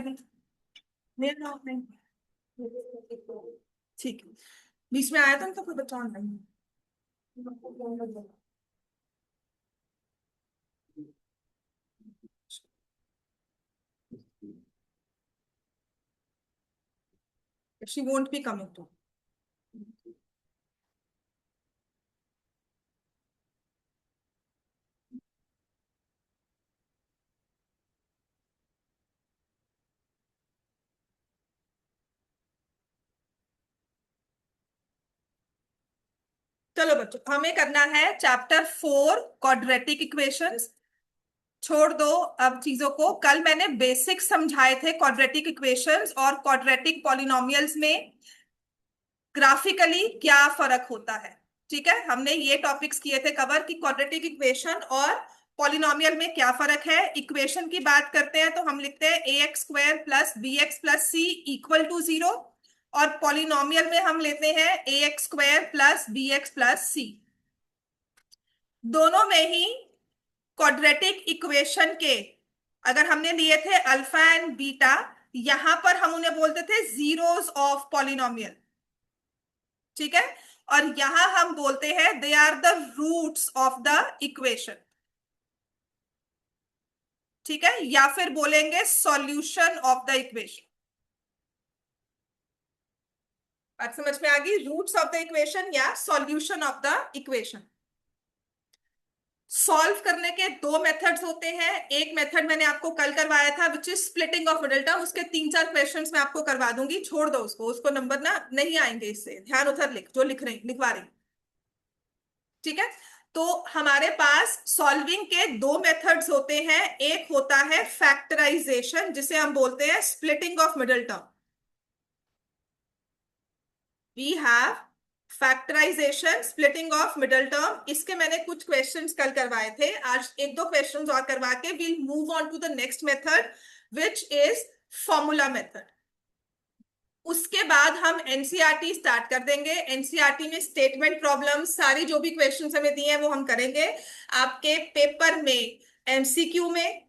मेरा नाम नहीं। ठीक है। बीच में आया था तो कोई बच्चा online. She won't be coming to. चलो बच्चों, हमें करना है चैप्टर 4 क्वाड्रेटिक इक्वेशंस। छोड़ दो अब चीजों को। कल मैंने बेसिक्स समझाए थे क्वाड्रेटिक इक्वेशंस और क्वाड्रेटिक पॉलिनोमियल्स में ग्राफिकली क्या फर्क होता है। ठीक है, हमने ये टॉपिक्स किए थे कवर कि क्वाड्रेटिक इक्वेशन और पॉलिनोमियल में क्या फर्क है। इक्वेशन की बात करते हैं तो हम लिखते हैं ax² plus bx plus c equal to 0। और पॉलिनोमियल में हम लेते हैं ax² plus bx plus c। दोनों में ही क्वाड्रेटिक इक्वेशन के अगर हमने लिए थे अल्फा एंड बीटा, यहां पर हम उन्हें बोलते थे जीरोस ऑफ पॉलिनोमियल। ठीक है, और यहां हम बोलते हैं they are the roots of the equation. ठीक है, या फिर बोलेंगे सॉल्यूशन ऑफ द इक्वेशन। बात समझ में आ गई? रूट्स ऑफ द इक्वेशन या solution of the equation. Solve करने के दो मेथड्स होते हैं। एक मेथड मैंने आपको कल करवाया था which is splitting of middle term. उसके 3-4 क्वेश्चंस मैं आपको करवा दूंगी, छोड़ दो उसको, उसको नंबर ना नहीं आएंगे इससे। ध्यान उधर लिख, जो लिख रही लिखवा रही। ठीक है, तो हमारे पास सॉल्विंग के दो मेथड्स होते हैं। एक होता है फैक्टराइजेशन, जिसे हम बोलते हैं splitting of middle term. We have factorisation, splitting of middle term. इसके मैंने कुछ क्वेश्चंस कल करवाए थे, आज एक दो क्वेश्चंस और करवा के will move on to the next method which is formula method. उसके बाद हम एनसीईआरटी स्टार्ट कर देंगे। एनसीईआरटी में स्टेटमेंट प्रॉब्लम सारी जो भी क्वेश्चंस हमें दिए हैं वो हम करेंगे। आपके पेपर में एमसीक्यू में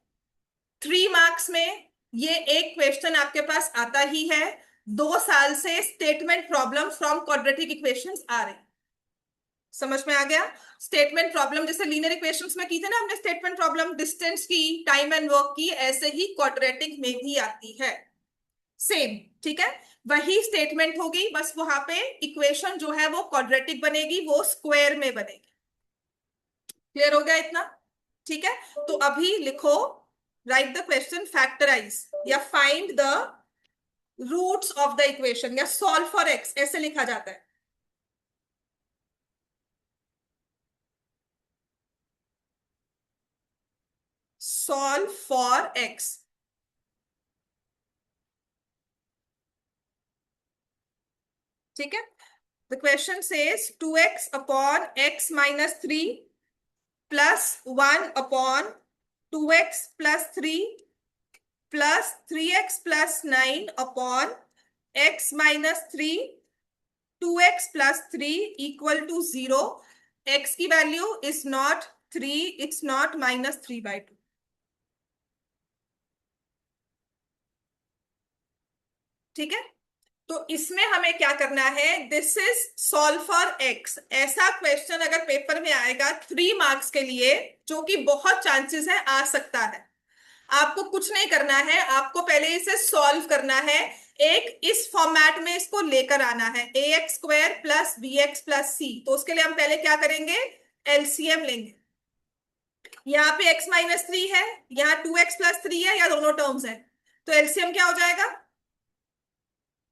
3 मार्क्स में ये एक क्वेश्चन आपके पास आता ही है। 2 साल से statement problem from quadratic equations आ रहे हैं। समझ में आ गया? स्टेटमेंट प्रॉब्लम जैसे लीनियर इक्वेशंस में की थी ना हमने स्टेटमेंट प्रॉब्लम, डिस्टेंस की, टाइम एंड वर्क की, ऐसे ही क्वाड्रेटिक में भी आती है सेम। ठीक है, वही स्टेटमेंट होगी, बस वहां पे इक्वेशन जो है वो क्वाड्रेटिक बनेगी, वो स्क्वायर में बनेगी। क्लियर हो गया इतना? ठीक है, तो अभी लिखो, राइट द क्वेश्चन, फैक्टराइज या find the roots of the equation या सॉल्व फॉर एक्स, ऐसे लिखा जाता है। Solve for x. ठीक है, the question says 2x upon x minus 3 plus 1 upon 2x plus 3 plus 3x plus 9 upon x minus 3 2x plus 3 equal to 0। x की value is not 3, it's not -3/2। ठीक है, तो इसमें हमें क्या करना है, this is solve for x. ऐसा क्वेश्चन अगर पेपर में आएगा 3 मार्क्स के लिए, जो कि बहुत चांसेस है आ सकता है, आपको कुछ नहीं करना है, आपको पहले इसे सॉल्व करना है। एक इस फॉर्मेट में इसको लेकर आना है, ax² plus bx plus c। तो उसके लिए हम पहले क्या करेंगे, एलसीएम लेंगे। यहाँ पे x माइनस 3 है, यहाँ 2x प्लस 3 है, या दोनों टर्म्स है, तो एलसीएम क्या हो जाएगा,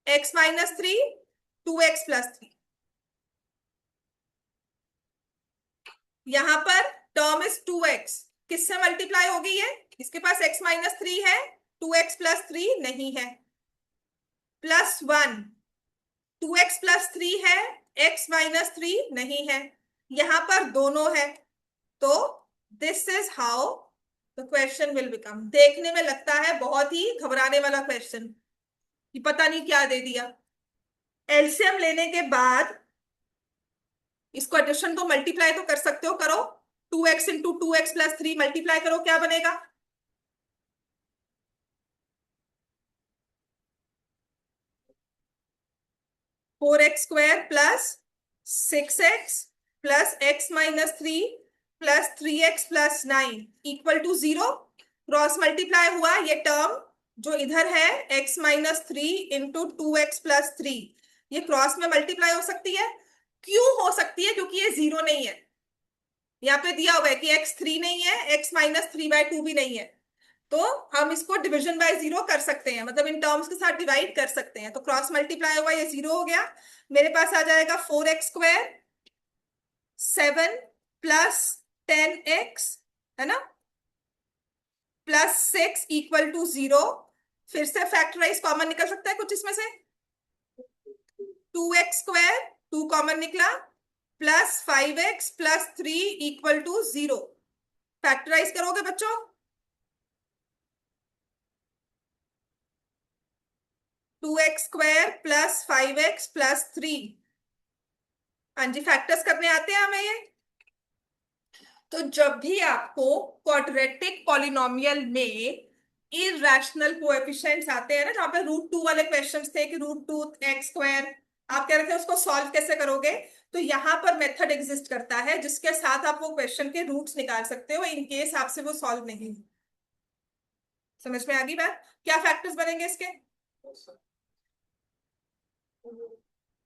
x माइनस 3 2x प्लस 3। यहां पर टर्म इज 2x, किससे मल्टीप्लाई होगी ये, इसके पास x माइनस 3 है, 2x प्लस 3 नहीं है, +1, 2x प्लस 3 है, x-3 नहीं है, यहां पर दोनों है। तो this is how the question will become. देखने में लगता है बहुत ही घबराने वाला क्वेश्चन कि पता नहीं क्या दे दिया। एलसीएम लेने के बाद इसको एडिशन को मल्टीप्लाई तो कर सकते हो, करो। 2x into 2x plus 3 multiply करो, क्या बनेगा, 4x² plus 6x plus x minus 3 plus 3x plus 9 equal to 0। Cross multiply हुआ ये टर्म जो इधर है x minus 3 into 2x plus 3, ये क्रॉस में मल्टीप्लाई हो सकती है। क्यों हो सकती है? क्योंकि ये 0 नहीं है। यहाँ पे दिया हुआ है कि x3 नहीं है, x-3/2 भी नहीं है, तो हम इसको डिविजन बाय 0 कर सकते हैं, मतलब इन टर्म्स के साथ डिवाइड कर सकते हैं। तो क्रॉस मल्टीप्लाई हुआ, ये 0 हो गया। मेरे पास आ जाएगा 4x², 7 प्लस 10x, है ना, प्लस 6 इक्वल टू 0। फिर से फैक्टराइज कॉमन निकल सकता है कुछ इसमें से। 2x², 2 कॉमन निकला, plus 5x plus 3 equal to 0। Factorise करोगे बच्चों? 2x² plus 5x plus 3। हाँ जी, फैक्टर्स करने आते हैं हमें ये। तो जब भी आपको क्वाड्रेटिक पॉलिनोमियल में इरैशनल कोएफिशिएंट्स आते हैं ना, जहाँ पे √2 वाले क्वेश्चंस थे कि √2x², आप कह रहे थे उसको सॉल्व कैसे करोगे, तो यहाँ पर मेथड एग्जिस्ट करता है जिसके साथ आप वो क्वेश्चन के रूट्स निकाल सकते हो इन केस आपसे वो सॉल्व नहीं। समझ में आ गई बात? क्या फैक्टर्स बनेंगे इसके?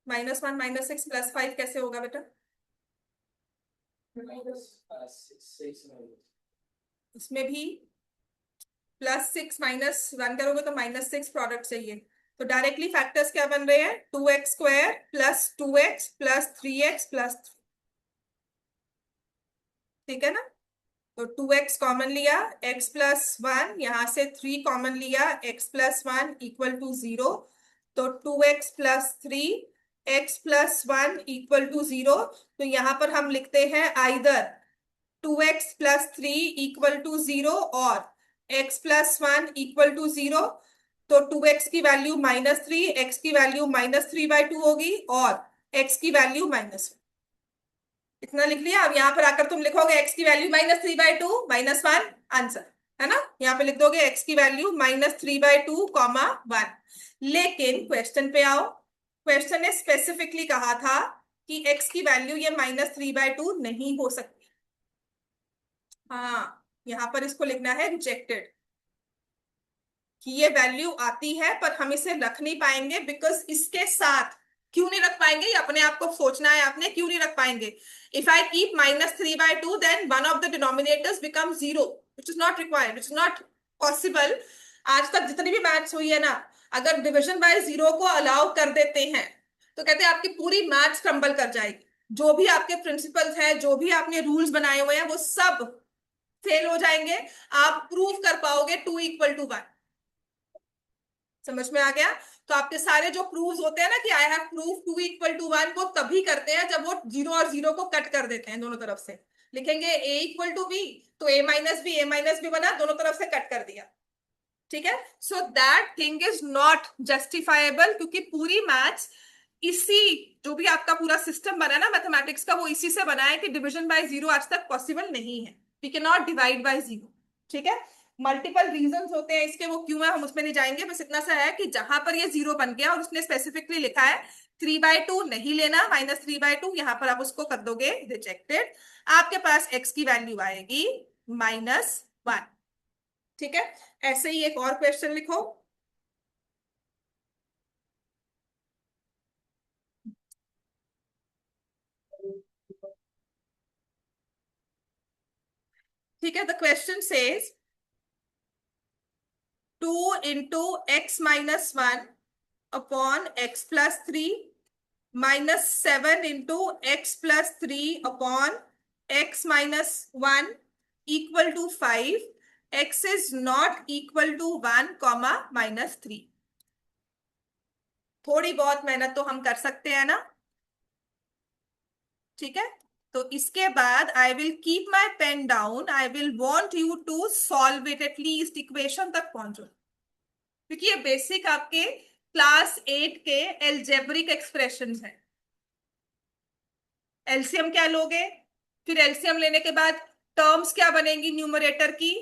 -1 -6 +5 कैसे होगा बेटा? इसमें भी +6 -1 करोगे तो -6 प्रोडक्ट चाहिए। तो डायरेक्टली फैक्टर्स क्या बन रहे हैं? 2x² plus 2x plus 3x plus, ठीक है ना। तो 2x कॉमन लिया, x प्लस 1, यहां से 3 कॉमन लिया, x प्लस 1 इक्वल टू 0। तो 2x plus 3, x plus 1 equal to 0। तो यहां पर हम लिखते हैं either 2x plus 3 equal to 0 और x प्लस 1 इक्वल टू 0। तो 2x की वैल्यू -3, x की वैल्यू -3/2 होगी और x की वैल्यू -1। इतना लिख लिया। अब यहाँ पर आकर तुम लिखोगे x की वैल्यू -3/2 -1 आंसर, है ना। यहाँ पे लिख दोगे x की वैल्यू -3/2 1। लेकिन क्वेश्चन पे आओ, क्वेश्चन ने स्पेसिफिकली कहा था कि x की वैल्यू ये -3/2 नहीं हो सकती। हाँ, यहाँ पर इसको लिखना है रिजेक्टेड, कि ये वैल्यू आती है पर हम इसे रख नहीं पाएंगे बिकॉज इसके साथ। क्यों नहीं रख पाएंगे ये अपने आप को सोचना है आपने, क्यों नहीं रख पाएंगे? If I keep -3/2 then one of the denominators become 0 which is not required, which is not possible. आज तक जितनी भी मैथ्स हुई है ना, अगर डिविजन बाय 0 को अलाउ कर देते हैं तो कहते हैं आपकी पूरी मैथ्स क्रम्बल कर जाएगी। जो भी आपके प्रिंसिपल्स हैं, जो भी आपने रूल्स बनाए हुए हैं, वो सब फेल हो जाएंगे। आप प्रूव कर पाओगे 2 = 1। समझ में आ गया? तो आपके सारे जो प्रूव्स होते हैं ना कि आई हैव प्रूव 2 = 1, वो तभी करते हैं जब वो 0 और 0 को कट कर देते हैं दोनों तरफ से। लिखेंगे a = b, तो a - b बना, दोनों तरफ से कट कर दिया, ठीक है। So that thing is not justifiable, क्योंकि पूरी मैथ्स इसी, जो भी आपका पूरा सिस्टम बना है ना मैथमेटिक्स का, वो इसी से बना है कि डिविजन बाय 0 आज तक पॉसिबल नहीं है। We can not divide by 0, ठीक है। मल्टीपल रीजंस होते हैं इसके, वो क्यों है हम उसमें नहीं जाएंगे। बस इतना सा है कि जहां पर ये 0 बन गया और उसने स्पेसिफिकली लिखा है 3/2 नहीं लेना, -3/2, यहां पर आप उसको कर दोगे रिजेक्टेड। आपके पास x की वैल्यू आएगी -1, ठीक है। ऐसे ही एक और क्वेश्चन लिखो। ठीक है, the question says 2 × x-1 upon x plus 3 -7 × x plus 3 upon x-1 equal to 5। x is not equal to 1, -3। थोड़ी बहुत मेहनत तो हम कर सकते हैं ना, ठीक है। तो इसके बाद I will keep my pen down, I will want you to solve it, at least equation तक पहुंचो, क्योंकि ये बेसिक आपके क्लास 8 के एल्जेब्रिक एक्सप्रेशंस हैं। एलसीएम क्या लोगे, फिर एलसीएम लेने के बाद टर्म्स क्या बनेंगी न्यूमरेटर की,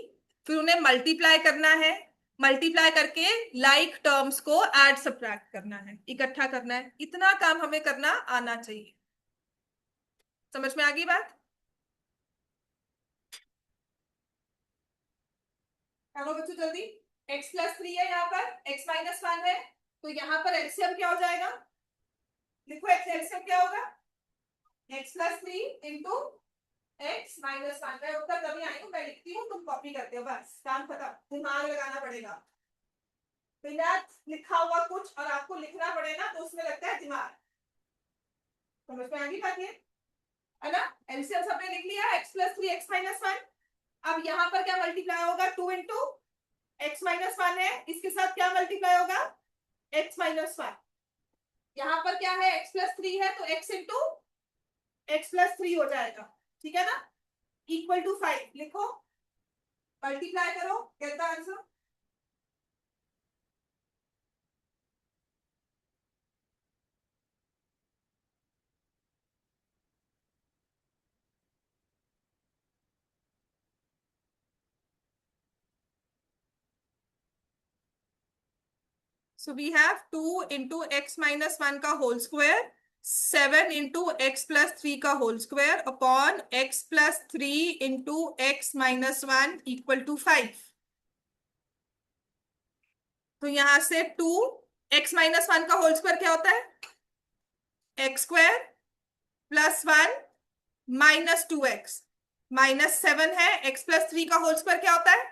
फिर उन्हें मल्टीप्लाई करना है, मल्टीप्लाई करके लाइक टर्म्स को ऐड सब्ट्रैक्ट करना है, इकट्ठा करना है, इतना काम हमें करना आना चाहिए। समझ में आ गई बात? चलो बच्चों जल्दी। x+3 है, यहाँ पर x-1 है, तो यहाँ पर एलसीएम क्या हो जाएगा? लिखो एलसीएम क्या होगा? x+3 into x-1। मैं उत्तर तभी आई हूँ, मैं लिखती हूँ, तुम कॉपी करते हो, बस काम खत्म। दिमाग लगाना पड़ेगा, बिना लिखा हुआ कुछ और आपको लिखना पड़े ना तो उसमें लगता है दिमाग। समझ में आ गई बात ये? है ना? एलसीएम सबने लिख लिया, x+3 x-1। अब यहाँ पर क्या मल्टीप्लाई होगा? 2 इंटू x-1 है, इसके साथ क्या मल्टीप्लाई होगा? x-1। यहाँ पर क्या है? x+3 है, तो x इंटू x+3 हो जाएगा, ठीक है ना? इक्वल टू 5 लिखो, मल्टीप्लाई करो, get the answer. So we have 2 into x-1 का होल स्क्वायर, 7 into x+3 का whole square upon x+3 into x-1 equal to 5। तो यहां से 2 x-1 का होल स्क्वायर क्या होता है? एक्स स्क्वायर प्लस 1 -2x -7 है। x+3 का होल स्क्वायर क्या होता है?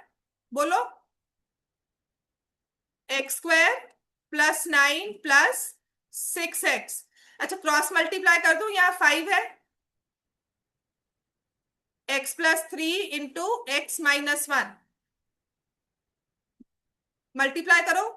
बोलो। X square plus 9 plus 6x। अच्छा, क्रॉस मल्टीप्लाई कर दूं, यहाँ 5 है, x+3 इंटू x-1 मल्टीप्लाई करो।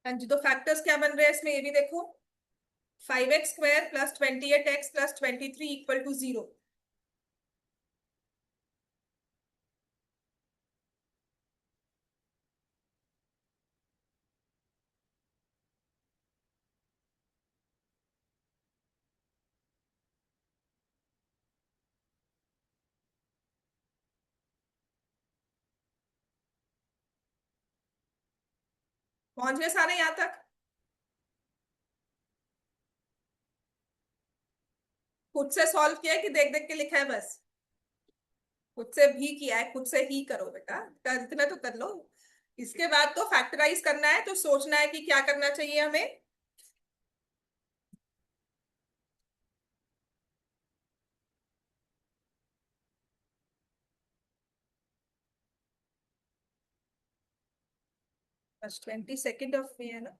हाँ जी, तो फैक्टर्स क्या बन रहे हैं इसमें ये भी देखो। 5x² plus 28x plus 23 equal to 0। पहुंच गए सारे यहाँ तक? खुद से सॉल्व किया है कि देख देख के लिखा है बस? खुद से भी किया है, खुद से ही करो बेटा, इतना तो कर लो। इसके बाद तो फैक्टराइज करना है, तो सोचना है कि क्या करना चाहिए हमें। बस 22 ऑफ में है ना?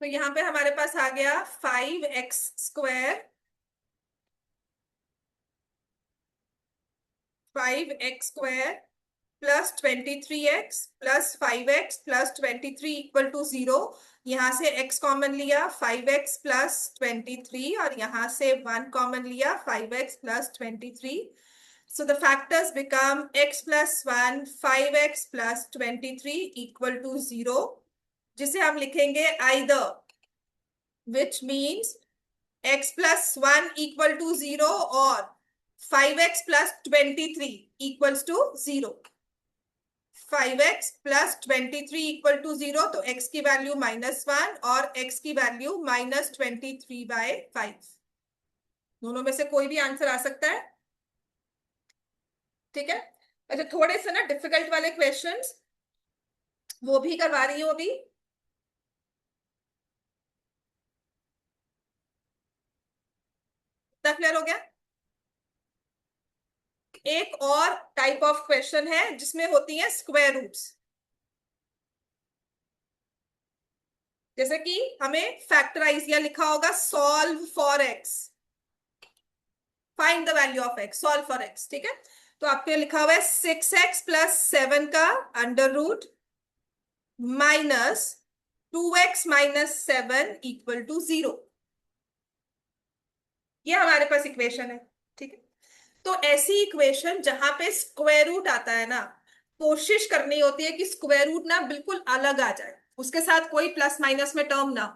तो यहाँ पे हमारे पास आ गया 5x² 5x² plus 23x plus 5x plus 23 equal to 0। यहां से x कॉमन लिया 5x प्लस 23 और यहां से 1 कॉमन लिया 5x plus 23। So the factors become x plus 1, 5x plus 23 equal to 0, जिसे हम लिखेंगे either, which means x plus 1 equal to 0 or 5x plus 23 equals to 0। 5x plus 23 equal to 0, तो x की value -1 और x की value -23/5। दोनों में से कोई भी आंसर आ सकता है। ठीक है। अच्छा, थोड़े से ना डिफिकल्ट वाले क्वेश्चंस वो भी करवा रही हूँ अभी। क्लियर हो गया। एक और टाइप ऑफ क्वेश्चन है जिसमें होती है स्क्वायर रूट्स। जैसे कि हमें फैक्टराइज या लिखा होगा solve for x, find the value of x, solve for x. ठीक है। तो आपके लिखा हुआ है 6x प्लस 7 का under root minus 2x minus 7 equal to 0। ये हमारे पास इक्वेशन है। ठीक है। तो ऐसी इक्वेशन जहां पे स्क्वायर रूट आता है ना, कोशिश करनी होती है कि स्क्वायर रूट ना बिल्कुल अलग आ जाए, उसके साथ कोई प्लस माइनस में टर्म ना हो।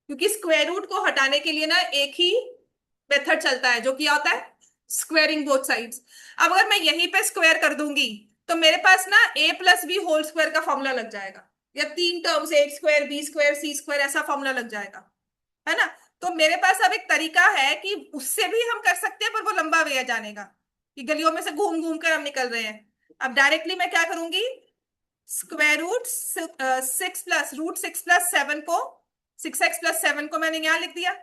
क्योंकि स्क्वायर रूट को हटाने के लिए ना एक ही मेथड चलता है जो कि होता है स्क्वेयरिंग बोथ साइड्स। अब अगर मैं यहीं पे स्क्वायर कर दूंगी तो मेरे पास ना a plus b whole square का फॉर्मूला लग जाएगा, या तीन टर्म्स a² b² c² ऐसा फॉर्मूला लग जाएगा, है ना। तो मेरे पास अब एक तरीका है कि उससे भी हम कर सकते हैं, पर वो लंबा वे है जाने का, कि गलियों में से घूम घूम कर हम निकल रहे हैं। अब डायरेक्टली मैं क्या करूंगी, square root 6 plus 6x plus 7 को मैंने यहां लिख दिया,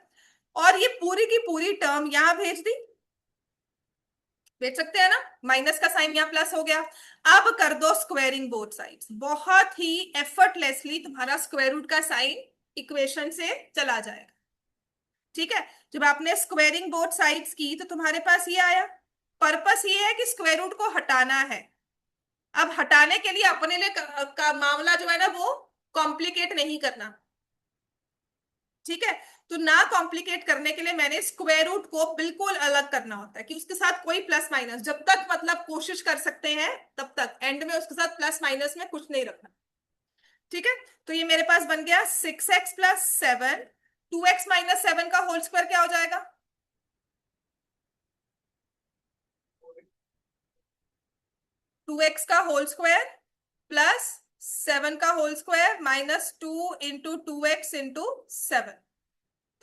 और ये पूरी की पूरी टर्म यहां भेज दी। भेज सकते हैं ना, माइनस का साइन यहाँ प्लस हो गया। अब कर दो स्क्वेयरिंग बोथ साइड्स, बहुत ही एफर्टलेसली तुम्हारा स्क्वायर रूट का साइन इक्वेशन से चला जाएगा। ठीक है। जब आपने स्क्वेयरिंग बोथ साइड्स की तो तुम्हारे पास ये आया। पर्पस ये है कि स्क्वायर रूट को हटाना है। अब हटाने के लिए अपने लिए का मामला जो है ना वो कॉम्प्लिकेट नहीं करना। ठीक है। तो ना कॉम्प्लिकेट करने के लिए मैंने स्क्वायर रूट को बिल्कुल अलग करना होता है, कि उसके साथ कोई प्लस माइनस, जब तक मतलब कोशिश कर सकते हैं तब तक, एंड में उसके साथ प्लस माइनस में कुछ नहीं रखना। ठीक है। तो ये मेरे पास बन गया 6x प्लस 7, 2x माइनस 7 का होल स्क्वायर क्या हो जाएगा, 2x का होल स्क्वायर प्लस 7 का whole square minus 2 into 2x into 7।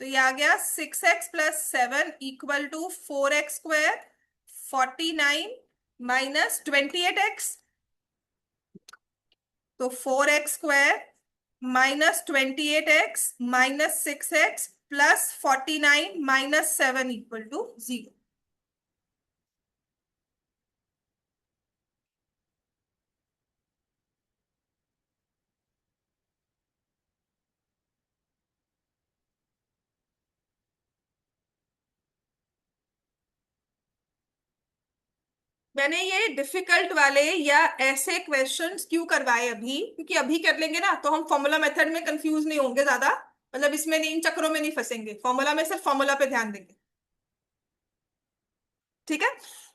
तो ये आ गया 6x plus 7 equal to 4x² 49 minus 28x। तो 4x² minus 28x minus 6x plus 49 minus 7 equal to 0। मैंने ये डिफिकल्ट वाले या ऐसे क्वेश्चंस क्यों करवाए अभी, क्योंकि अभी कर लेंगे ना तो हम फॉर्मूला मेथड में कंफ्यूज नहीं होंगे ज्यादा, मतलब इसमें नहीं, इन चक्रों में नहीं फंसेंगे, फॉर्मूला में सिर्फ फॉर्मूला पे ध्यान देंगे। ठीक है।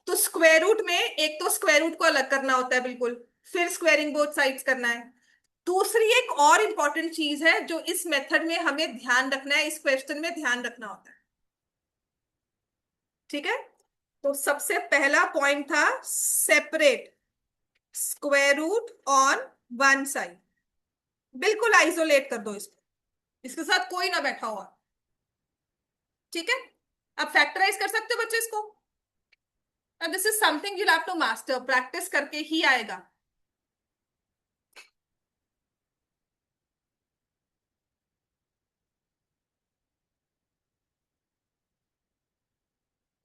तो स्क्वायर रूट में एक तो स्क्वायर रूट को अलग करना होता है बिल्कुल, फिर स्क्वायरिंग बोथ साइड्स करना है। दूसरी एक और इंपॉर्टेंट चीज है जो इस मेथड में हमें ध्यान रखना है, इस क्वेश्चन में ध्यान रखना होता है। ठीक है। तो सबसे पहला पॉइंट था separate square root on one side, बिल्कुल आइसोलेट कर दो इसको, इसके साथ कोई ना बैठा हुआ। ठीक है। अब फैक्टराइज कर सकते हो बच्चे इसको। This is something you have to master, practice करके ही आएगा।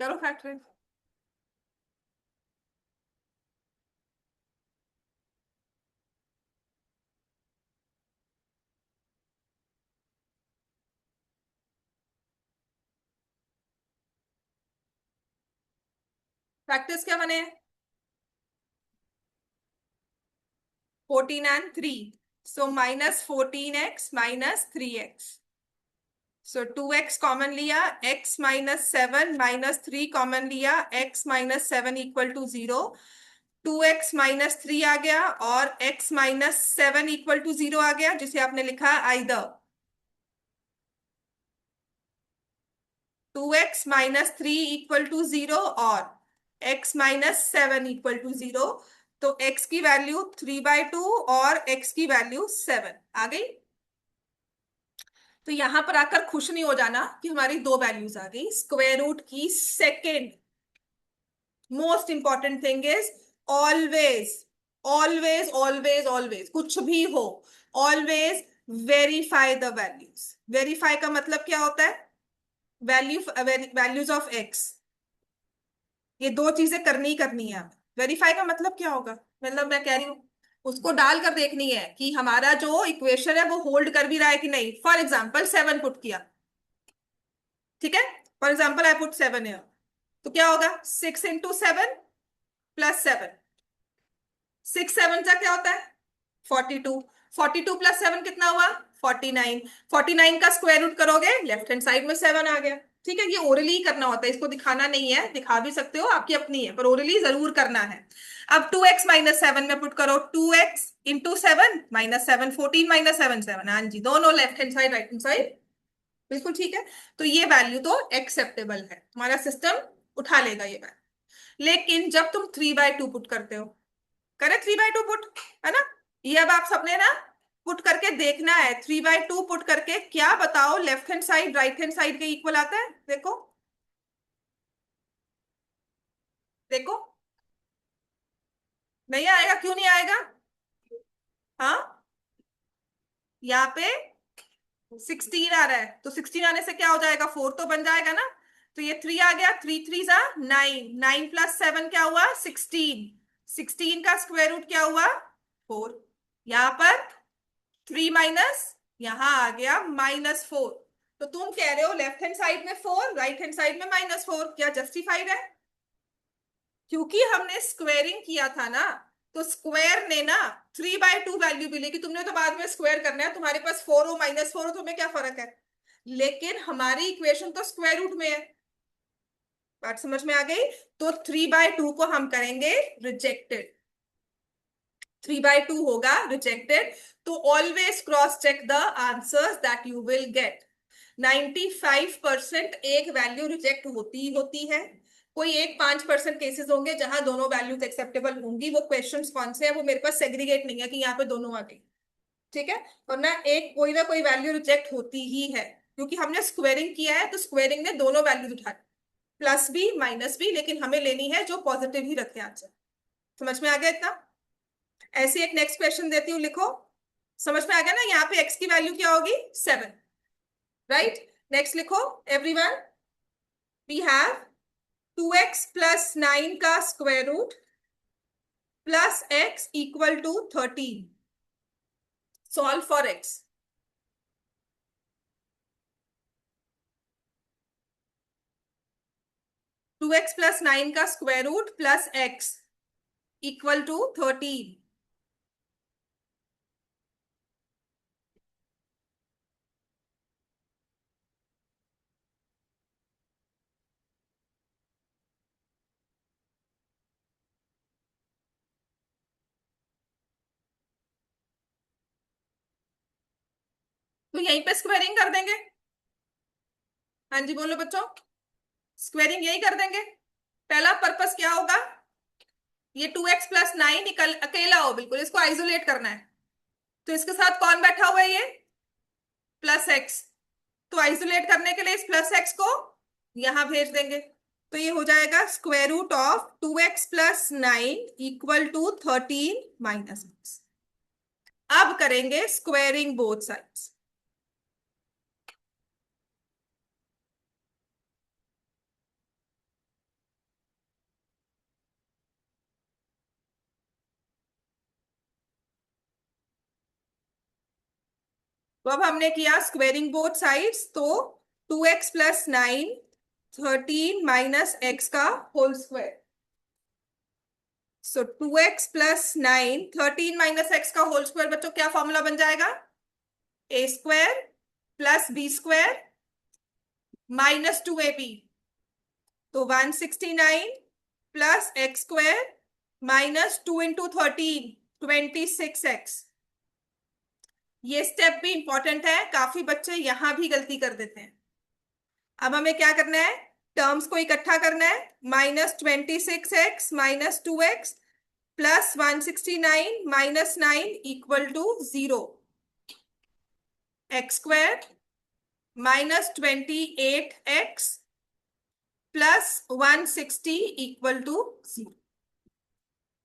करो फैक्टराइज। फैक्टर्स क्या बने? 14 and 3. So minus 14x minus 3x. So 2x कॉमन लिया, x minus 7 minus 3 कॉमन लिया, x minus 7 equal to 0. 2x minus 3 आ गया और x minus 7 इक्वल टू 0 आ गया, जिसे आपने लिखा either 2x minus 3 equal to 0 और x minus 7 इक्वल टू 0. तो x की वैल्यू 3/2 और x की वैल्यू 7 आ गई. तो यहां पर आकर खुश नहीं हो जाना कि हमारी दो वैल्यूज आ गई. स्क्वायर रूट की second most important thing is always always always always कुछ भी हो, always verify the values. Verify का मतलब क्या होता है? Values of x. ये दो चीजें करनी ही करनी है. वेरीफाई का मतलब क्या होगा? मतलब मैं कह रही हूँ उसको डाल कर देखनी है कि हमारा जो इक्वेशन है वो होल्ड कर भी रहा है कि नहीं. फॉर एग्जाम्पल 7 पुट किया, ठीक है. फॉर एग्जाम्पल आई पुट 7 है, तो क्या होगा? 6 into 7 प्लस 7. 6 7 का क्या होता है? 42. 42 प्लस 7 कितना हुआ? 49. 49 का स्क्वायर रूट करोगे, लेफ्ट हैंड साइड में 7 आ गया. ठीक है, ये ओरली करना होता है, इसको दिखाना नहीं है. दिखा भी सकते हो, आपकी अपनी है, पर ओरली जरूर करना है. अब 2x माइनस 7 में पुट करो. 2x into 7 minus 7. 14 माइनस 7 7. हाँ जी, दोनों left hand side right hand side. बिल्कुल ठीक है. तो ये वैल्यू तो एक्सेप्टेबल है, हमारा सिस्टम उठा लेगा ये वैल्यू. लेकिन जब तुम 3/2 पुट करते हो, करे 3/2 पुट, है ना? ये अब आप सबने ना पुट करके देखना है. 3/2 पुट करके क्या बताओ, left hand side right hand side के इक्वल आता है? देखो देखो. नहीं आएगा, क्यों नहीं आएगा? हाँ, यहाँ पे 16 आ रहा है, तो 16 आने से क्या हो जाएगा? 4 तो बन जाएगा ना. तो ये 3 आ गया. 3 3 9. 9 प्लस 7 क्या हुआ? 16. 16 का स्क्वायर रूट क्या हुआ? 4. यहां पर 3 माइनस, यहां आ गया -4. तो तुम कह रहे हो लेफ्ट हैंड साइड में 4, राइट हैंड साइड में -4, क्या जस्टिफाइड है? क्योंकि हमने स्क्वेयरिंग किया था ना, तो स्क्वायर ने ना 3/2 वैल्यू भी ली कि तुमने तो बाद में स्क्वायर करना है, तुम्हारे पास 4 हो -4 हो, तुम्हें क्या फर्क है? लेकिन हमारी इक्वेशन तो स्क्वायर रूट में है. बात समझ में आ गई? तो 3/2 को हम करेंगे रिजेक्टेड. 3/2 होगा रिजेक्टेड. तो always cross check the answers that you will get. 95% एक वैल्यू रिजेक्ट होती है. कोई एक 5% केसेस होंगे जहां दोनों वैल्यूज एक्सेप्टेबल होंगी. वो क्वेश्चंस कौन से हैं वो मेरे पास सेग्रीगेट नहीं है कि यहाँ पे दोनों आ गई. ठीक है, वरना एक कोई ना कोई वैल्यू रिजेक्ट होती ही है, क्योंकि हमने स्क्वेयरिंग किया है, तो स्क्वेयरिंग ने दोनों वैल्यूज उठाई, प्लस भी माइनस भी, लेकिन हमें लेनी है जो पॉजिटिव ही रखे आंसर. समझ में आ गया इतना? ऐसे एक नेक्स्ट क्वेश्चन देती हूँ, लिखो. समझ में आ गया ना? यहाँ पे x की वैल्यू क्या होगी? 7. राइट. नेक्स्ट लिखो everyone. We have 2x plus 9 का square root plus x equal to 13. Solve for x. 2x plus 9 का square root plus x equal to 13. तो यहीं पे स्क्वेयरिंग कर देंगे. हाँ जी बोलो बच्चों. स्क्वेयरिंग यही कर देंगे. पहला पर्पस क्या होगा? ये 2x प्लस 9 निकल अकेला हो, बिल्कुल इसको आइसोलेट करना है. तो इसके साथ कौन बैठा हुआ है? ये प्लस एक्स. तो आइसोलेट करने के लिए इस प्लस एक्स को यहां भेज देंगे. तो ये हो जाएगा square root of 2x plus 9 equal to 13 minus x. अब करेंगे स्क्वेयरिंग बोथ साइड्स. तो अब हमने किया स्क्वेयरिंग बोथ साइड्स, तो 2x प्लस 9 13 माइनस एक्स का whole square. So 2x plus 9, 13 minus x का होल स्क्वायर बच्चों क्या फॉर्मूला बन जाएगा? A square plus b square minus 2ab। तो 169 plus x square minus 2 into 13, 26x। ये स्टेप भी इंपॉर्टेंट है, काफी बच्चे यहां भी गलती कर देते हैं। अब हमें क्या करना है? टर्म्स को इकट्ठा करना है। -26x minus 2x plus 169 minus 9 equal to 0। X square minus 28x plus 160 equal to 0।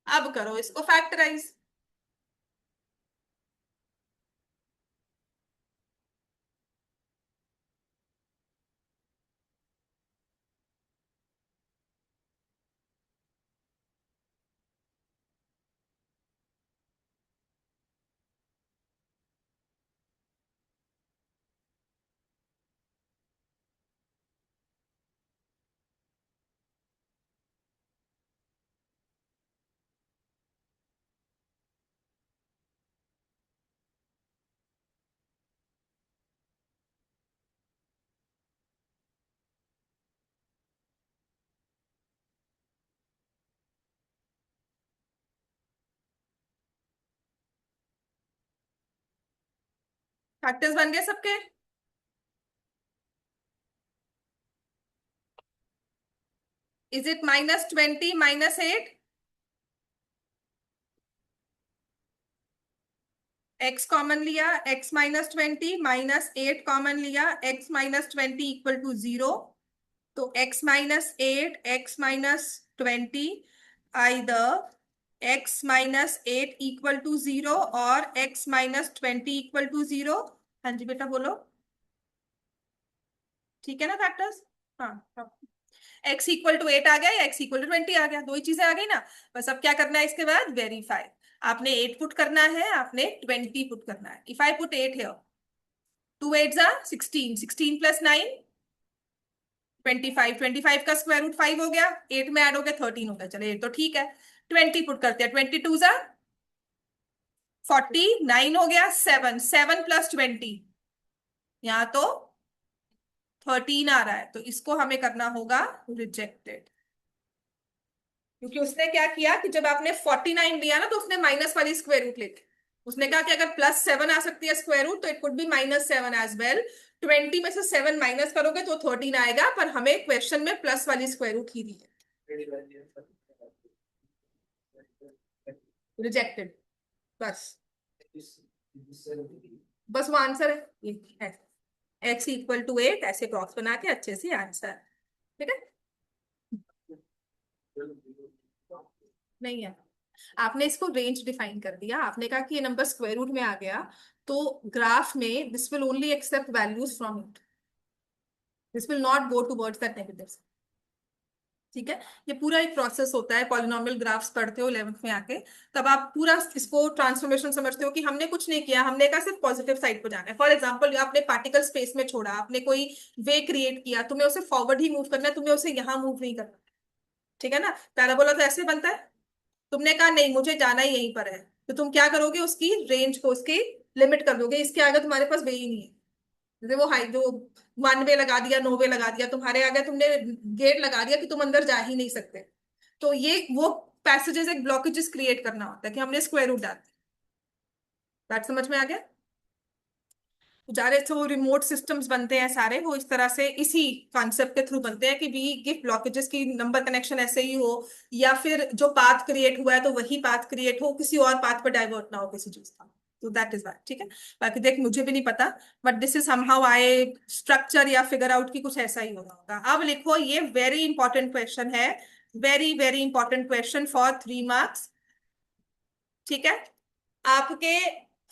अब करो इसको फैक्टराइज। फैक्टर्स बन गए सबके? Is it -20 -8? x कॉमन लिया, x -20 -8 कॉमन लिया, x -20 इक्वल टू 0। तो x -8 x -20 either x -8 equal to 0 और x -20 इक्वल टू 0। हाँ जी बेटा बोलो। ठीक है ना फैक्टर्स? हाँ, x इक्वल टू 8 आ गया या x इक्वल टू 20 आ गया, दो ही चीजें आ गई ना। बस अब क्या करना है इसके बाद? वेरीफाई। आपने 8 पुट करना है, आपने 20 पुट करना है। इफ आई पुट 8 हियर, 2 8 जा 16, 16 प्लस 9 25, 25 का स्क्वायर रूट 5 हो गया, 8 में ऐड हो गया 13 हो गया। चलो 8 तो ठीक है। 20 पुट करते हैं, 22 जा 40, 9 हो गया 7, 7 प्लस 20, यहाँ तो 13 आ रहा है, तो इसको हमें करना होगा रिजेक्टेड। क्योंकि उसने क्या किया कि जब आपने 49 लिया ना तो उसने माइनस वाली स्क्वायर रूट लेती। उसने कहा कि अगर +7 आ सकती है स्क्वायर रूट तो it could be -7 as well. 20 में से 7 माइनस करोगे तो 13 आएगा, पर हमें क्वेश्चन में प्लस वाली स्क्वायर रूट ही दी है। रिजेक्टेड। बस, बस वो आंसर है ये। x इक्वल टू 8 ऐसे बॉक्स बना के अच्छे से आंसर। ठीक है? नहीं है। आपने इसको रेंज डिफाइन कर दिया, आपने कहा कि ये नंबर स्क्वायर रूट में आ गया, तो ग्राफ में this will only accept values from it, this will not go towards that negative. ठीक है? ये पूरा एक प्रोसेस होता है। पॉलिनोमियल ग्राफ्स पढ़ते हो 11th में आके, तब आप पूरा इसको ट्रांसफॉर्मेशन समझते हो कि हमने कुछ नहीं किया, हमने कहा सिर्फ पॉजिटिव साइड पर जाना है। फॉर एग्जांपल आपने पार्टिकल स्पेस में छोड़ा, आपने कोई वे क्रिएट किया, तुम्हें उसे फॉरवर्ड ही मूव करना है, तुम्हें उसे यहाँ मूव नहीं करना। ठीक है ना? पैराबोला तो ऐसे बनता है। तुमने कहा नहीं मुझे जाना ही यहीं पर है, तो तुम क्या करोगे? उसकी रेंज को, उसकी लिमिट कर दोगे, इसके आगे तुम्हारे पास वे ही नहीं है। जैसे वो हाई जो 1 वे लगा दिया, 9 वे लगा दिया तुम्हारे आगे, तुमने गेट लगा दिया कि तुम अंदर जा ही नहीं सकते। तो ये वो पैसेजेस, एक ब्लॉकेजेस क्रिएट करना होता है कि हमने स्क्वायर रूट डाल दिया। बात समझ में आ गया? तो रिमोट सिस्टम्स बनते हैं सारे, वो इस तरह से इसी कॉन्सेप्ट के थ्रू बनते हैं कि वी गिव ब्लॉकेजेस की नंबर कनेक्शन ऐसे ही हो, या फिर जो पाथ क्रिएट हुआ है तो वही पाथ क्रिएट हो, किसी और पाथ पर डाइवर्ट ना हो किसी चीज का। तो दैट इज दैट। ठीक है? बाकी देख मुझे भी नहीं पता, but this is somehow I structure या फिगर आउट की कुछ ऐसा ही होगा होगा। अब लिखो, ये वेरी इंपॉर्टेंट क्वेश्चन है, very very important question for 3 marks. ठीक है? आपके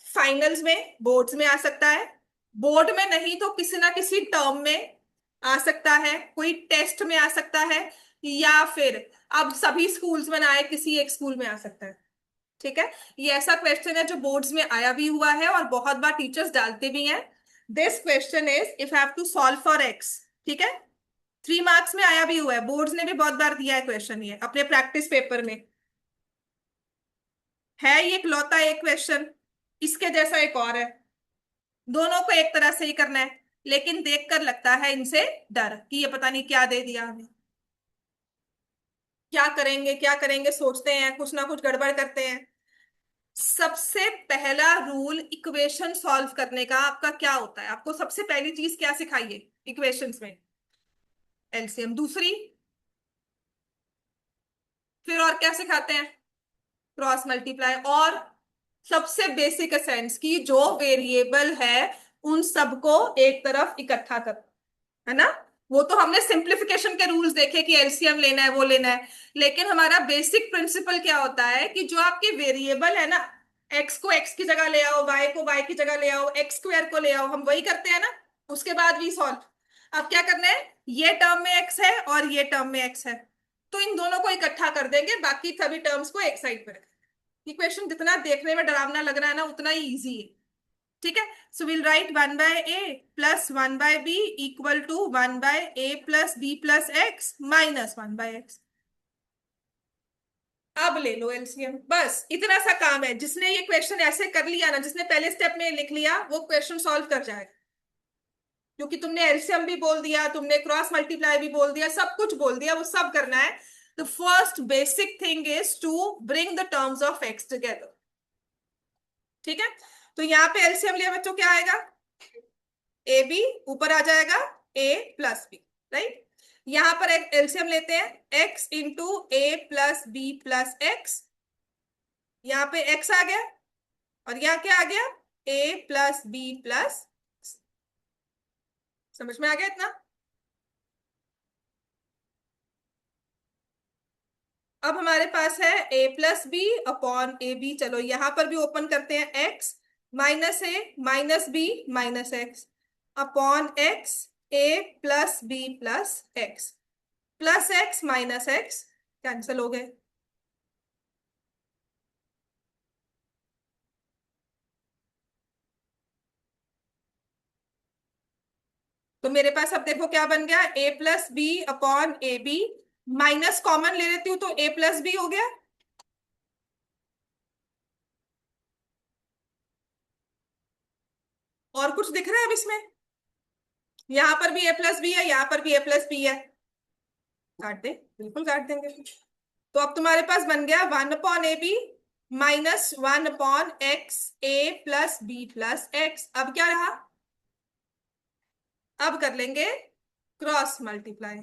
फाइनल्स में, बोर्ड्स में आ सकता है, बोर्ड में नहीं तो किसी ना किसी टर्म में आ सकता है, कोई टेस्ट में आ सकता है, या फिर अब सभी स्कूल्स में ना आए, किसी एक स्कूल में आ सकता है। ठीक है? ये ऐसा क्वेश्चन है जो बोर्ड्स में आया भी हुआ है और बहुत बार टीचर्स डालते भी हैं। This question is if have to solve for x. ठीक है? 3 मार्क्स में आया भी हुआ है, बोर्ड्स ने भी बहुत बार दिया है क्वेश्चन ये अपने प्रैक्टिस पेपर में। है ये इकलौता एक क्वेश्चन, इसके जैसा एक और है, दोनों को एक तरह से ही करना है, लेकिन देखकर लगता है इनसे डर कि ये पता नहीं क्या दे दिया हमें, क्या करेंगे सोचते हैं, कुछ ना कुछ गड़बड़ करते हैं। सबसे पहला रूल इक्वेशन सॉल्व करने का आपका क्या होता है? आपको सबसे पहली चीज क्या सिखाइए इक्वेशंस में? एलसीएम। दूसरी? फिर और क्या सिखाते हैं? Cross multiply. और सबसे बेसिक सेंस की जो वेरिएबल है उन सबको एक तरफ इकट्ठा कर, है ना? वो तो हमने सिंप्लीफिकेशन के रूल्स देखे कि एलसीएम लेना है, वो लेना है, लेकिन हमारा बेसिक प्रिंसिपल क्या होता है कि जो आपके वेरिएबल है ना, एक्स को एक्स की जगह ले आओ, वाई को वाई की जगह ले आओ, एक्स स्क्वायर को ले आओ, हम वही करते हैं ना। उसके बाद भी सॉल्व। अब क्या करना है, ये टर्म में एक्स है और ये टर्म में एक्स है, तो इन दोनों को इकट्ठा कर देंगे, बाकी सभी टर्म्स को एक साइड पे रखेंगे। इक्वेशन जितना देखने में डरावना लग रहा है ना, उतना ही इजी है। ठीक है। So will write 1/a plus 1/b equal to 1/a plus b plus x minus 1/x। अब ले लो एलसीएम, बस इतना सा काम है। जिसने ये क्वेश्चन ऐसे कर लिया ना, जिसने पहले स्टेप में लिख लिया, वो क्वेश्चन सॉल्व कर जाएगा, क्योंकि तुमने एलसीएम भी बोल दिया, तुमने क्रॉस मल्टीप्लाई भी बोल दिया, सब कुछ बोल दिया, वो सब करना है। The first basic thing is to bring the terms of x together. ठीक है। तो यहाँ पे एलसीएम लिया बच्चों, क्या आएगा? ए बी, ऊपर आ जाएगा ए प्लस बी, राइट। यहां पर एक एलसीएम लेते हैं, एक्स इंटू ए प्लस बी प्लस एक्स। यहाँ पे एक्स आ गया और यहाँ क्या आ गया? A plus b plus. समझ में आ गया इतना? अब हमारे पास है a plus b upon a b. चलो यहां पर भी ओपन करते हैं, x minus a minus b minus x upon x a plus b plus x. Plus x minus x cancel हो गए। तो मेरे पास अब देखो क्या बन गया, a plus b upon a b. Minus common ले लेती हूँ तो ए प्लस बी हो गया। और कुछ दिख रहा है अब इसमें? यहां पर भी ए प्लस बी है, यहां पर भी ए प्लस बी है। काट दे, बिल्कुल काट देंगे। तो अब तुम्हारे पास बन गया 1/ab minus 1/x a plus b plus x. अब क्या रहा? अब कर लेंगे cross multiply,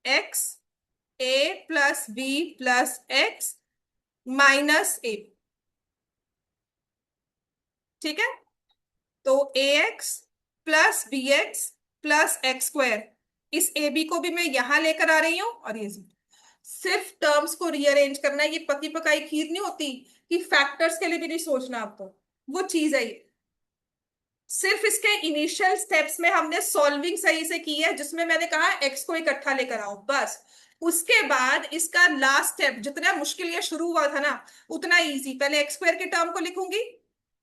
x a plus b plus x minus a. ठीक है। तो a x plus b x plus x square, इस ए बी को भी मैं यहां लेकर आ रही हूं, और ये सिर्फ टर्म्स को रीअरेंज करना है। ये पकी पकाई खीर नहीं होती कि फैक्टर्स के लिए भी नहीं सोचना आपको, वो चीज है ये। सिर्फ इसके इनिशियल स्टेप्स में हमने सॉल्विंग सही से की है, जिसमें मैंने कहा एक्स को इकट्ठा लेकर आओ, बस। उसके बाद इसका लास्ट स्टेप जितना मुश्किल ये शुरू हुआ था ना, उतना इजी। पहले एक्स स्क्वायर के टर्म को लिखूंगी,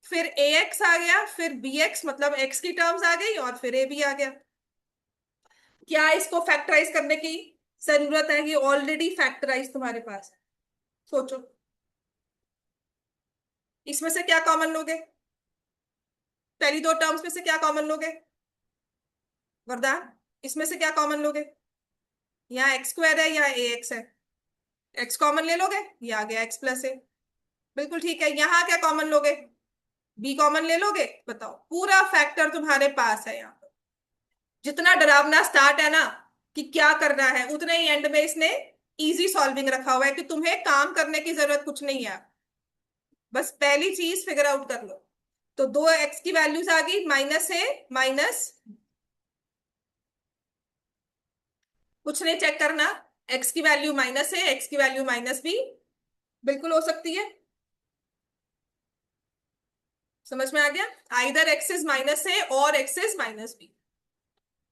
फिर ए एक्स आ गया, फिर बी एक्स मतलब एक्स की टर्म्स आ गई, और फिर ए बी आ गया। क्या इसको फैक्टराइज करने की जरूरत है? कि ऑलरेडी फैक्टराइज तुम्हारे पास है। सोचो, इसमें से क्या कॉमन लोगे? पहली दो टर्म्स में से क्या कॉमन लोगे? वरदान, इसमें से क्या कॉमन लोगे? यहाँ एक्स स्क्वायर है, यहाँ ए एक्स है, एक्स कॉमन ले लोगे, ये आ गया एक्स प्लस ए। बिल्कुल ठीक है। यहाँ क्या कॉमन लोगे? बी कॉमन ले लोगे। बताओ, पूरा फैक्टर तुम्हारे पास है यहाँ पर। जितना डरावना स्टार्ट है ना कि क्या करना है, उतने ही एंड में इसने इजी सॉल्विंग रखा हुआ है कि तुम्हें काम करने की जरूरत कुछ नहीं है। बस पहली चीज फिगर आउट कर लो। तो दो एक्स की वैल्यूज आ गई, माइनस ए माइनस, कुछ नहीं चेक करना, एक्स की वैल्यू माइनस है, एक्स की वैल्यू माइनस बी, बिल्कुल हो सकती है। समझ में आ गया? आइदर एक्स इज माइनस ए और एक्स इज माइनस बी।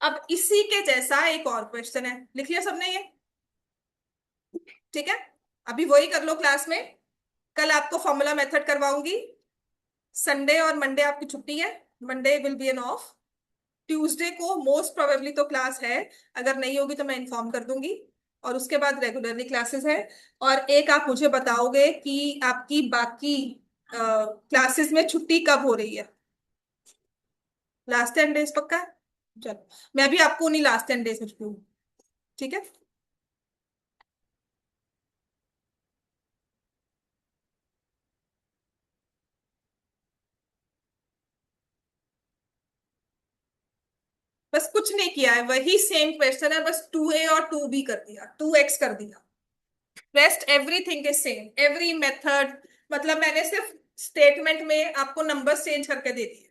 अब इसी के जैसा एक और क्वेश्चन है, लिख लिया सबने ये? ठीक है। अभी वही कर लो क्लास में। कल आपको फॉर्मूला मेथड करवाऊंगी। संडे और मंडे आपकी छुट्टी है, Monday will be an off. Tuesday को मोस्ट प्रोबेबली तो क्लास है, अगर नहीं होगी तो मैं इन्फॉर्म कर दूंगी। और उसके बाद रेगुलरली क्लासेस है। और एक आप मुझे बताओगे कि आपकी बाकी क्लासेस में छुट्टी कब हो रही है। लास्ट 10 डेज पक्का है? चलो, मैं भी आपको उन्हीं लास्ट 10 डेज में छुट्टी हूँ। ठीक है। बस कुछ नहीं किया है, वही सेम क्वेश्चन है, बस 2a और 2b कर दिया, 2x कर दिया। Rest everything is same, every method. मतलब मैंने सिर्फ स्टेटमेंट में आपको नंबर्स चेंज करके दे दिए।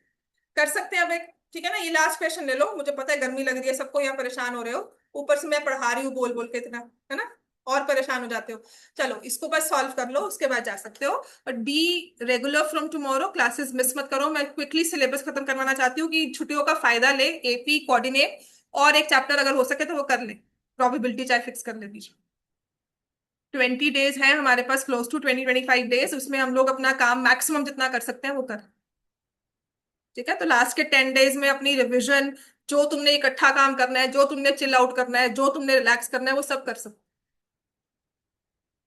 कर सकते हैं अब एक। ठीक है ना, ये लास्ट क्वेश्चन ले लो, मुझे पता है गर्मी लग रही है सबको, यहाँ परेशान हो रहे हो। ऊपर से मैं पढ़ा रही हूँ बोल बोल के इतना, है ना, और परेशान हो जाते हो। चलो इसको बस सॉल्व कर लो, उसके बाद जा सकते हो। और be regular from tomorrow, classes miss मत करो। मैं क्विकली सिलेबस खत्म करवाना चाहती हूँ कि छुट्टियों का फायदा ले। एपी कोऑर्डिनेट और एक चैप्टर अगर हो सके तो वो कर ले, प्रोबेबिलिटी चाहे फिक्स कर ले बीच में। 20 डेज है हमारे पास, क्लोज टू 20-25 डेज, उसमें हम लोग अपना काम मैक्सिमम जितना कर सकते हैं वो कर। ठीक है, तो लास्ट के 10 डेज में अपनी रिवीजन, जो तुमने इकट्ठा काम करना है, जो तुमने चिल आउट करना है, जो तुमने रिलैक्स करना है, वो सब कर सकते।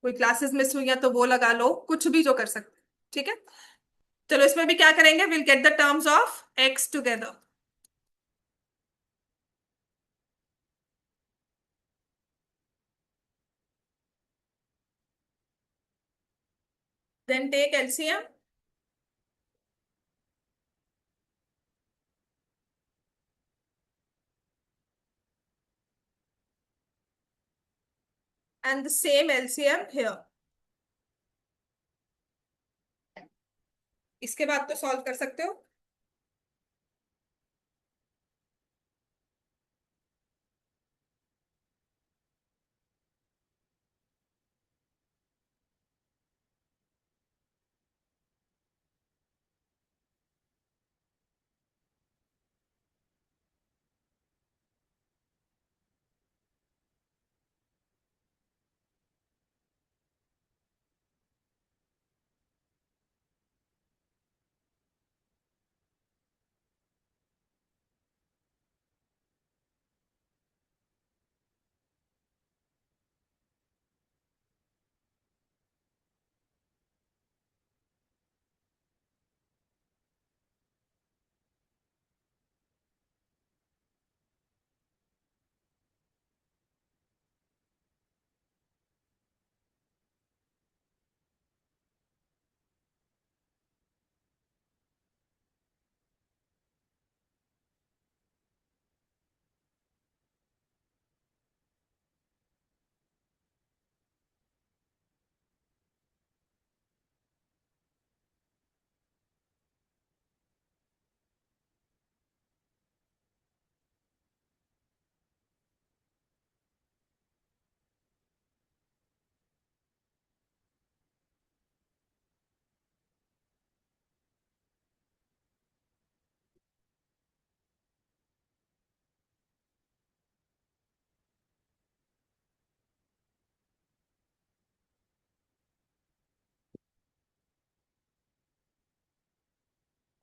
कोई क्लासेस मिस हुई है तो वो लगा लो, कुछ भी जो कर सकते। ठीक है। चलो इसमें भी क्या करेंगे, will get the terms of x together. Then take LCM and the same LCM here. इसके बाद तो सॉल्व कर सकते हो।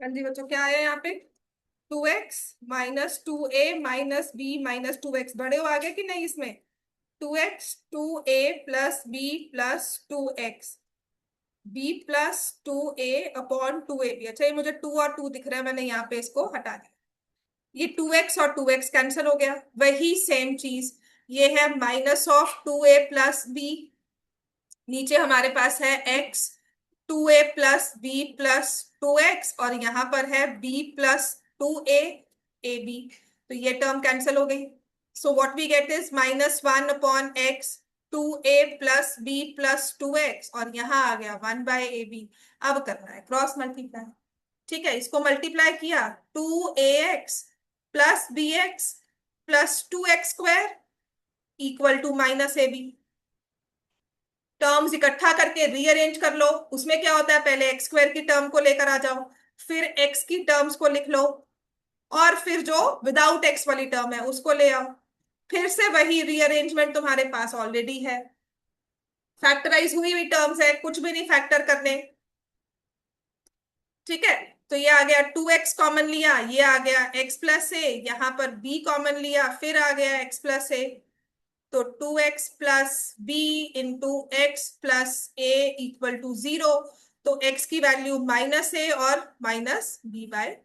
हाँ जी बच्चों, क्या आया यहाँ पे। 2x - 2a - b - 2x, बड़े हो आगे कि नहीं इसमें। 2x 2a + b + 2x, b + 2a/2ab। अच्छा, ये मुझे 2 और 2 दिख रहा है, मैंने यहाँ पे इसको हटा दिया। ये 2x और 2x कैंसिल हो गया, वही सेम चीज। ये है -(2a + b), नीचे हमारे पास है x, 2a + b + 2x, और यहाँ पर है b + 2a ab। तो ये टर्म कैंसिल हो गई। So what we get is -1/x, 2a + b + 2x, और यहाँ आ गया 1/ab। अब करना है क्रॉस मल्टीप्लाई। ठीक है, इसको मल्टीप्लाई किया, 2ax + bx + 2x² = टर्म्स इकट्ठा करके रीअरेंज कर लो। उसमें क्या होता है, पहले x² की टर्म को लेकर आ जाओ, फिर x की टर्म्स को लिख लो, और फिर जो विदाउट x वाली टर्म है उसको ले आओ। फिर से वही रीअरेंजमेंट तुम्हारे पास ऑलरेडी है। फैक्टराइज हुई हुई टर्म्स है, कुछ भी नहीं फैक्टर करने। ठीक है, तो ये आ गया 2x कॉमन लिया, ये आ गया x + a, यहाँ पर b कॉमन लिया, फिर आ गया x + a। तो 2x plus b into x plus a equal to 0। तो x की वैल्यू -a और -b/,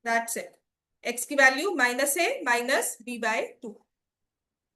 दैट्स इट। x की वैल्यू -a -b/2।